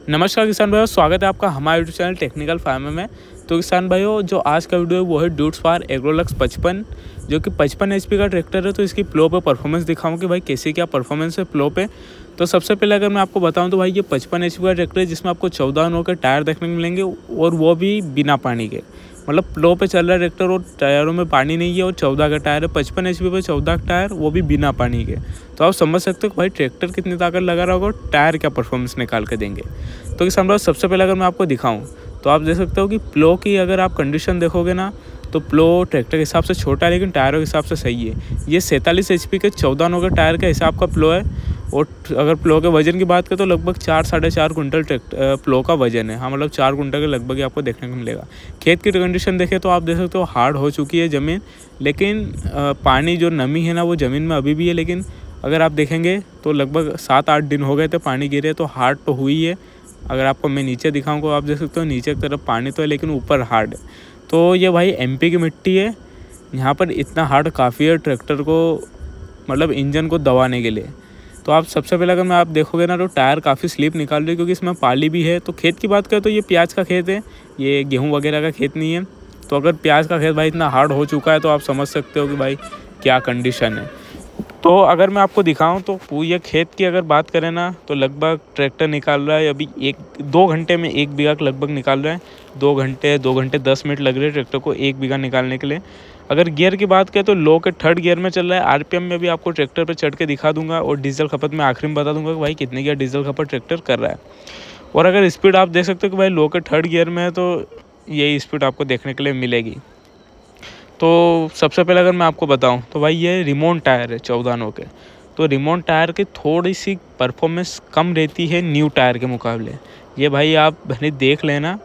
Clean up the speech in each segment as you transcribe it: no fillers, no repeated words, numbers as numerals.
नमस्कार किसान भाइयों, स्वागत है आपका हमारे यूट्यूब चैनल टेक्निकल फार्मर में। तो किसान भाइयों, जो आज का वीडियो है वो है ड्यूट्स फार एग्रोलक्स 55, जो कि 55 HP का ट्रैक्टर है। तो इसकी प्लो पे परफॉर्मेंस दिखाऊं कि भाई कैसे क्या परफॉर्मेंस है प्लो पे। तो सबसे पहले अगर मैं आपको बताऊं तो भाई ये 55 HP का ट्रैक्टर है, जिसमें आपको 14 नौ के टायर देखने को मिलेंगे, और वो भी बिना पानी के। मतलब प्लो पे चल रहा है ट्रैक्टर और टायरों में पानी नहीं है, और 14 का टायर है। 55 HP पे 14 का टायर, वो भी बिना पानी के। तो आप समझ सकते हो कि भाई ट्रैक्टर कितनी ताकत लगा रहा होगा और टायर क्या परफॉर्मेंस निकाल के देंगे। तो किसान भाई, सबसे पहले अगर मैं आपको दिखाऊं तो आप देख सकते हो कि प्लो की अगर आप कंडीशन देखोगे ना, तो प्लो ट्रैक्टर के हिसाब से छोटा है, लेकिन टायरों के हिसाब से सही है। ये 47 HP के 14 नौ के टायर के हिसाब का प्लो है। और अगर प्लो के वजन की बात करें तो लगभग 4-4.5 कुंटल प्लो का वजन है। हाँ, मतलब 4 कुंटल के लगभग ही आपको देखने को मिलेगा। खेत की कंडीशन देखें तो आप देख सकते हो हार्ड हो चुकी है ज़मीन, लेकिन पानी जो नमी है ना वो ज़मीन में अभी भी है। लेकिन अगर आप देखेंगे तो लगभग 7-8 दिन हो गए थे पानी गिरे, तो हार्ड तो हुई है। अगर आपको मैं नीचे दिखाऊँ तो आप देख सकते हो नीचे की तरफ पानी तो है, लेकिन ऊपर हार्ड है। तो ये भाई MP की मिट्टी है, यहाँ पर इतना हार्ड काफ़ी है ट्रैक्टर को, मतलब इंजन को दबाने के लिए। तो आप सबसे पहले अगर मैं आप देखोगे ना, तो टायर काफ़ी स्लिप निकाल रही है, क्योंकि इसमें पाली भी है। तो खेत की बात करें तो ये प्याज का खेत है, ये गेहूं वगैरह का खेत नहीं है। तो अगर प्याज का खेत भाई इतना हार्ड हो चुका है, तो आप समझ सकते हो कि भाई क्या कंडीशन है। तो अगर मैं आपको दिखाऊं तो ये खेत की अगर बात करें ना, तो लगभग ट्रैक्टर निकाल रहा है अभी 1-2 घंटे में 1 बीघा लगभग निकाल रहा है। 2 घंटे 10 मिनट लग रहे हैं ट्रैक्टर को 1 बीघा निकालने के लिए। अगर गियर की बात करें तो लो के 3rd गियर में चल रहा है। RPM में भी आपको ट्रैक्टर पर चढ़ के दिखा दूंगा, और डीजल खपत में आखिरी में बता दूंगा कि भाई कितने की डीजल खपत ट्रैक्टर कर रहा है। और अगर स्पीड आप देख सकते हो कि भाई लो के 3rd गियर में है, तो यही स्पीड आपको देखने के लिए मिलेगी। तो सबसे पहले अगर मैं आपको बताऊं तो भाई ये रिमोट टायर है 14 नौ के। तो रिमोट टायर की थोड़ी सी परफॉर्मेंस कम रहती है न्यू टायर के मुकाबले। ये भाई आप भले देख लेना,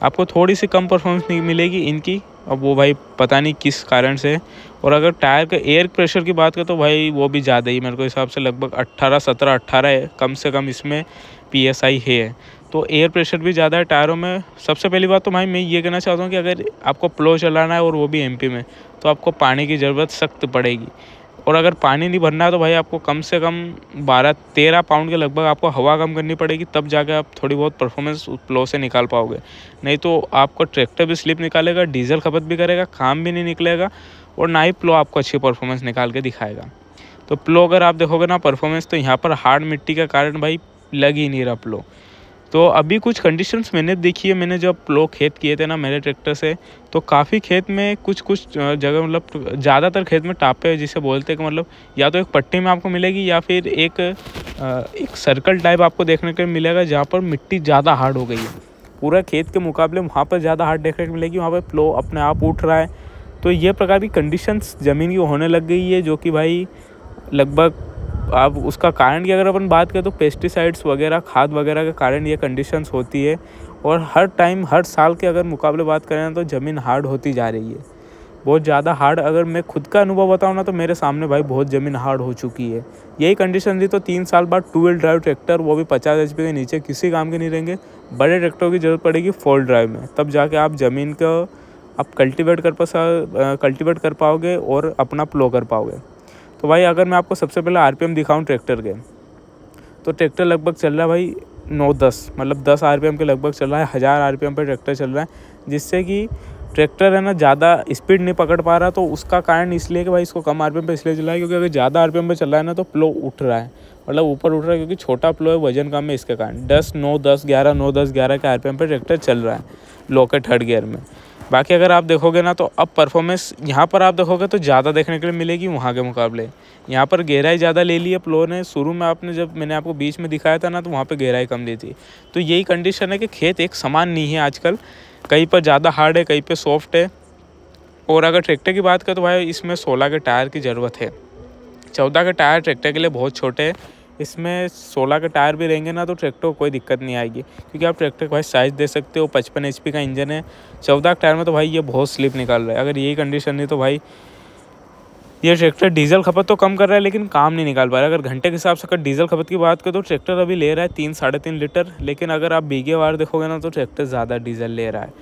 आपको थोड़ी सी कम परफॉर्मेंस नहीं मिलेगी इनकी। अब वो भाई पता नहीं किस कारण से। और अगर टायर का एयर प्रेशर की बात करें तो भाई वो भी ज़्यादा ही, मेरे को हिसाब से लगभग 18-17-18 है, कम से कम इसमें PSI है। तो एयर प्रेशर भी ज़्यादा है टायरों में। सबसे पहली बात तो भाई मैं ये कहना चाहता हूँ कि अगर आपको प्लो चलाना है और वो भी MP में, तो आपको पानी की ज़रूरत सख्त पड़ेगी। और अगर पानी नहीं भरना है तो भाई आपको कम से कम 12-13 पाउंड के लगभग आपको हवा कम करनी पड़ेगी, तब जाके आप थोड़ी बहुत परफॉर्मेंस प्लो से निकाल पाओगे। नहीं तो आपको ट्रैक्टर भी स्लिप निकालेगा, डीजल खपत भी करेगा, काम भी नहीं निकलेगा, और ना ही प्लो आपको अच्छी परफॉर्मेंस निकाल के दिखाएगा। तो प्लो अगर आप देखोगे ना परफॉर्मेंस, तो यहाँ पर हार्ड मिट्टी का कारण भाई लग ही नहीं रहा प्लो। तो अभी कुछ कंडीशंस मैंने देखी है, मैंने जब प्लो खेत किए थे ना मेरे ट्रैक्टर से, तो काफ़ी खेत में कुछ जगह, मतलब ज़्यादातर खेत में टापे जिसे बोलते हैं कि मतलब या तो एक पट्टी में आपको मिलेगी, या फिर एक सर्कल टाइप आपको देखने को मिलेगा, जहाँ पर मिट्टी ज़्यादा हार्ड हो गई है। पूरा खेत के मुकाबले वहाँ पर ज़्यादा हार्ड देखने को मिलेगी, वहाँ पर प्लो अपने आप उठ रहा है। तो ये प्रकार की कंडीशंस ज़मीन की होने लग गई है, जो कि भाई लगभग अब उसका कारण की अगर अपन बात करें तो पेस्टिसाइड्स वगैरह, खाद वगैरह के कारण ये कंडीशंस होती है। और हर टाइम हर साल के अगर मुकाबले बात करें तो ज़मीन हार्ड होती जा रही है, बहुत ज़्यादा हार्ड। अगर मैं खुद का अनुभव बताऊँ ना, तो मेरे सामने भाई बहुत ज़मीन हार्ड हो चुकी है। यही कंडीशन थी तो 3 साल बाद 2 व्हील ड्राइव ट्रैक्टर, वो भी 50 HP के नीचे, किसी काम के नहीं रहेंगे। बड़े ट्रैक्टरों की ज़रूरत पड़ेगी 4 ड्राइव में, तब जाके आप ज़मीन को आप कल्टिवेट कर पाओगे और अपना प्लो कर पाओगे। तो भाई अगर मैं आपको सबसे पहले RPM दिखाऊं ट्रैक्टर के, तो ट्रैक्टर लगभग चल रहा है भाई 9-10, मतलब 10 RPM के लगभग चल रहा है। 1000 RPM पर ट्रैक्टर चल रहा है, जिससे कि ट्रैक्टर है ना ज़्यादा स्पीड नहीं पकड़ पा रहा। तो उसका कारण इसलिए कि भाई इसको कम RPM पे इसलिए चला है, क्योंकि अगर ज़्यादा RPM पे चल रहा है ना, तो प्लो उठ रहा है, मतलब ऊपर उठ रहा है, क्योंकि छोटा प्लो है, वजन कम है, इसके कारण 10-9-10-11 9-10-11 के RPM पर ट्रैक्टर चल रहा है लो के 3rd गियर में। बाकी अगर आप देखोगे ना, तो अब परफॉर्मेंस यहाँ पर आप देखोगे तो ज़्यादा देखने के लिए मिलेगी वहाँ के मुकाबले। यहाँ पर गहराई ज़्यादा ले ली है प्लो ने। शुरू में आपने जब मैंने आपको बीच में दिखाया था ना, तो वहाँ पे गहराई कम ली थी। तो यही कंडीशन है कि खेत एक समान नहीं है आजकल, कहीं पर ज़्यादा हार्ड है, कहीं पर सॉफ्ट है। और अगर ट्रैक्टर की बात करें तो भाई इसमें 16 के टायर की ज़रूरत है। 14 के टायर ट्रैक्टर के लिए बहुत छोटे हैं, इसमें 16 के टायर भी रहेंगे ना, तो ट्रैक्टर को कोई दिक्कत नहीं आएगी, क्योंकि आप ट्रैक्टर का भाई साइज़ दे सकते हो। 55 HP का इंजन है, 14 के टायर में, तो भाई ये बहुत स्लिप निकाल रहा है। अगर यही कंडीशन नहीं तो भाई ये ट्रैक्टर डीजल खपत तो कम कर रहा है, लेकिन काम नहीं निकाल पा रहा है। अगर घंटे के हिसाब से अगर डीजल खपत की बात करें तो ट्रैक्टर अभी ले रहा है 3-3.5 लीटर, लेकिन अगर आप बीघे वार देखोगे ना, तो ट्रैक्टर ज़्यादा डीजल ले रहा है।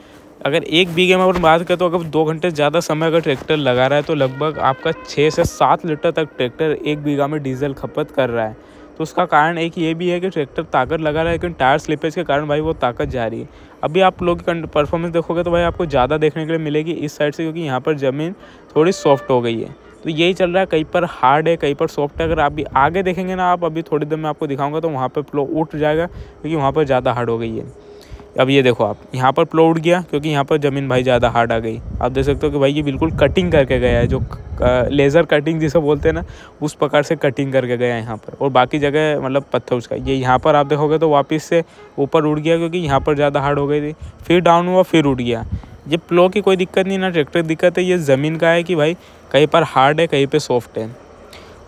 अगर 1 बीघे में अपन बात करें तो अगर 2 घंटे ज़्यादा समय अगर ट्रैक्टर लगा रहा है, तो लगभग आपका 6 से 7 लीटर तक ट्रैक्टर 1 बीघा में डीजल खपत कर रहा है। तो उसका कारण एक ये भी है कि ट्रैक्टर ताकत लगा रहा है, लेकिन टायर स्लिपेज के कारण भाई वो ताकत जा रही है। अभी आप लोग की परफॉर्मेंस देखोगे तो भाई आपको ज़्यादा देखने के लिए मिलेगी इस साइड से, क्योंकि यहाँ पर ज़मीन थोड़ी सॉफ्ट हो गई है। तो यही चल रहा है, कहीं पर हार्ड है, कहीं पर सॉफ्ट है। अगर आप भी आगे देखेंगे ना, आप अभी थोड़ी देर में आपको दिखाऊंगा, तो वहाँ पर फ्लो उठ जाएगा, क्योंकि वहाँ पर ज़्यादा हार्ड हो गई है। अब ये देखो आप, यहाँ पर फ्लो उठ गया क्योंकि यहाँ पर ज़मीन भाई ज़्यादा हार्ड आ गई। आप देख सकते हो कि भाई ये बिल्कुल कटिंग करके गया है, जो लेज़र कटिंग जिसे बोलते हैं ना, उस प्रकार से कटिंग करके गया है यहाँ पर। और बाकी जगह मतलब पत्थर उसका, ये यहाँ पर आप देखोगे तो वापस से ऊपर उठ गया, क्योंकि यहाँ पर ज़्यादा हार्ड हो गई थी। फिर डाउन हुआ, फिर उठ गया। ये प्लो की कोई दिक्कत नहीं, ना ट्रैक्टर दिक्कत है, ये ज़मीन का है कि भाई कहीं पर हार्ड है, कहीं पे सॉफ्ट है।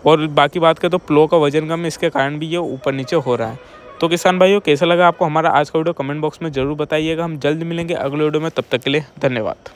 और बाकी बात करें तो प्लो का वजन कम है, इसके कारण भी ये ऊपर नीचे हो रहा है। तो किसान भाइयों, कैसा लगा आपको हमारा आज का वीडियो, कमेंट बॉक्स में ज़रूर बताइएगा। हम जल्द मिलेंगे अगले वीडियो में, तब तक के लिए धन्यवाद।